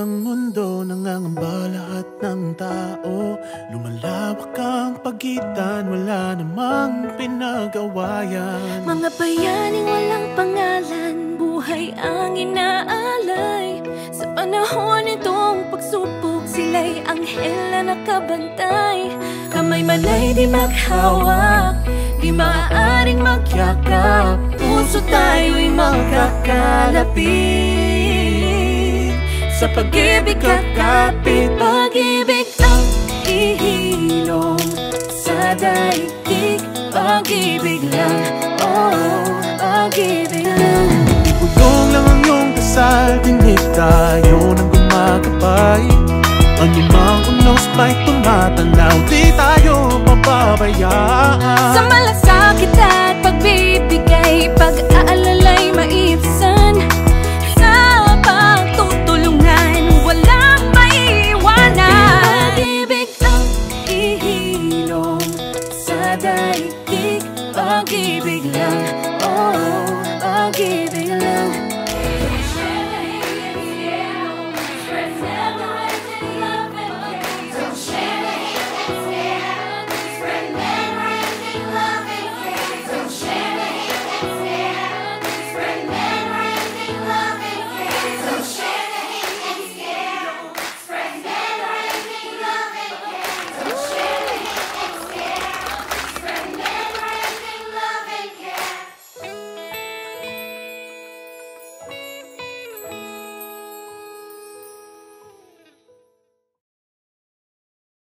ng mundo, nangangamba lahat ng tao. Lumalawak ang pagitan, wala namang pinag-awayan. Mga bayaning walang pangalan, buhay ang inaalay. Sa panahon nitong pagsubok, sila'y anghel na nakabantay. Kamay man ay di maghawak, di maaaring magyakap. Puso tayo'y magkakalapit. Sa pag-ibig kakapit, pag-ibig ang ihilom sa daigdig. Pag-ibig lang, oh, pag-ibig lang. Ibulong lang ang iyong dasal, tinig tayo nang gumagabay. Anumang unos pa'y tumatanaw, di tayo mapabayaan. Sa malasakit at pagbibigay, pag-aalalay maiibsan. Sa pagtutulungan, walang maiiwanan. Pag-ibig ang ihilom sa daigdig. Pag-ibig lang, oh, pag-ibig.